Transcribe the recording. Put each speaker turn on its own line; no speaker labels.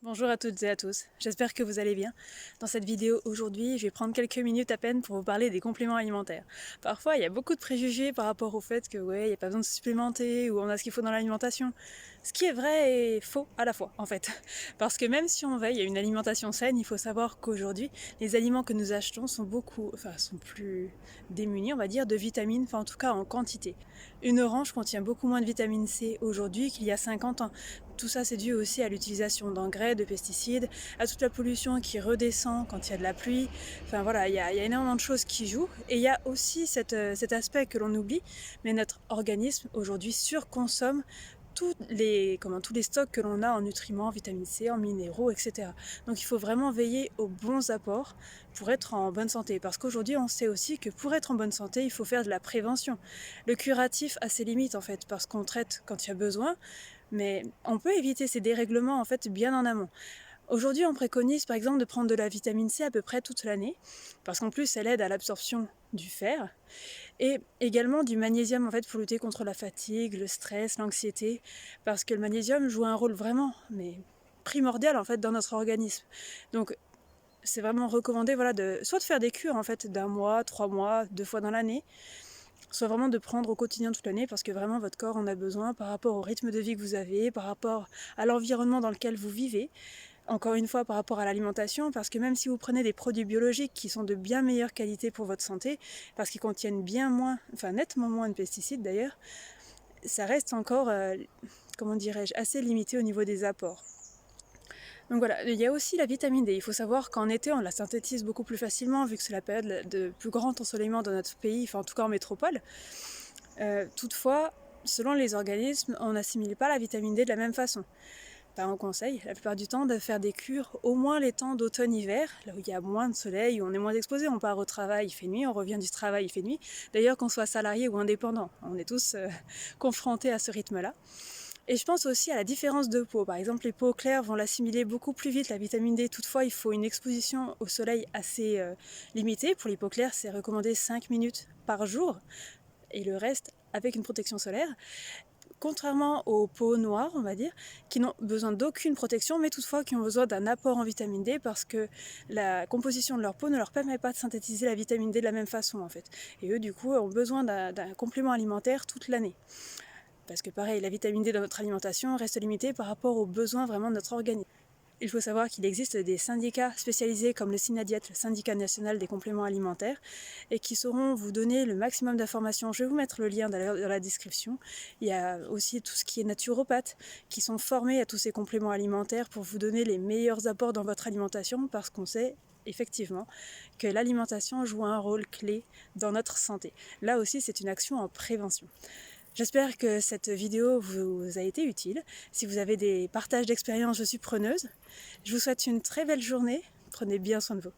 Bonjour à toutes et à tous, j'espère que vous allez bien. Dans cette vidéo aujourd'hui, je vais prendre quelques minutes à peine pour vous parler des compléments alimentaires. Parfois, il y a beaucoup de préjugés par rapport au fait que il n'y a pas besoin de se supplémenter ou on a ce qu'il faut dans l'alimentation. Ce qui est vrai et faux à la fois, en fait. Parce que même si on veille à une alimentation saine, il faut savoir qu'aujourd'hui, les aliments que nous achetons sont sont plus démunis, on va dire, de vitamines, en tout cas en quantité. Une orange contient beaucoup moins de vitamine C aujourd'hui qu'il y a 50 ans. Tout ça, c'est dû aussi à l'utilisation d'engrais, de pesticides, à toute la pollution qui redescend quand il y a de la pluie. Enfin voilà, il y a énormément de choses qui jouent. Et il y a aussi cet aspect que l'on oublie, mais notre organisme aujourd'hui surconsomme tous les stocks que l'on a en nutriments, en vitamine C, en minéraux, etc. Donc il faut vraiment veiller aux bons apports pour être en bonne santé. Parce qu'aujourd'hui, on sait aussi que pour être en bonne santé, il faut faire de la prévention. Le curatif a ses limites en fait, parce qu'on traite quand il y a besoin, mais on peut éviter ces dérèglements en fait bien en amont. Aujourd'hui, on préconise par exemple de prendre de la vitamine C à peu près toute l'année, parce qu'en plus elle aide à l'absorption du fer, et également du magnésium en fait pour lutter contre la fatigue, le stress, l'anxiété, parce que le magnésium joue un rôle vraiment primordial en fait dans notre organisme. Donc c'est vraiment recommandé soit de faire des cures en fait d'un mois, 3 mois, 2 fois dans l'année, soit vraiment de prendre au quotidien toute l'année parce que vraiment votre corps en a besoin par rapport au rythme de vie que vous avez, par rapport à l'environnement dans lequel vous vivez. Encore une fois, par rapport à l'alimentation, parce que même si vous prenez des produits biologiques qui sont de bien meilleure qualité pour votre santé, parce qu'ils contiennent nettement moins de pesticides d'ailleurs, ça reste encore, assez limité au niveau des apports. Donc voilà, il y a aussi la vitamine D. Il faut savoir qu'en été, on la synthétise beaucoup plus facilement vu que c'est la période de plus grand ensoleillement dans notre pays, en tout cas en métropole. Toutefois, selon les organismes, on n'assimile pas la vitamine D de la même façon. On conseille la plupart du temps de faire des cures au moins les temps d'automne-hiver, là où il y a moins de soleil, où on est moins exposé, on part au travail, il fait nuit, on revient du travail, il fait nuit. D'ailleurs, qu'on soit salarié ou indépendant, on est tous confrontés à ce rythme-là. Et je pense aussi à la différence de peau. Par exemple, les peaux claires vont l'assimiler beaucoup plus vite, la vitamine D. Toutefois, il faut une exposition au soleil assez limitée. Pour les peaux claires, c'est recommandé 5 minutes par jour, et le reste avec une protection solaire. Contrairement aux peaux noires, on va dire, qui n'ont besoin d'aucune protection, mais toutefois qui ont besoin d'un apport en vitamine D parce que la composition de leur peau ne leur permet pas de synthétiser la vitamine D de la même façon en fait. Et eux, du coup, ont besoin d'un complément alimentaire toute l'année. Parce que pareil, la vitamine D dans notre alimentation reste limitée par rapport aux besoins vraiment de notre organisme. Il faut savoir qu'il existe des syndicats spécialisés comme le SYNADIET, le syndicat national des compléments alimentaires, et qui sauront vous donner le maximum d'informations. Je vais vous mettre le lien dans la description. Il y a aussi tout ce qui est naturopathes qui sont formés à tous ces compléments alimentaires pour vous donner les meilleurs apports dans votre alimentation parce qu'on sait effectivement que l'alimentation joue un rôle clé dans notre santé. Là aussi, c'est une action en prévention. J'espère que cette vidéo vous a été utile. Si vous avez des partages d'expériences, je suis preneuse. Je vous souhaite une très belle journée. Prenez bien soin de vous.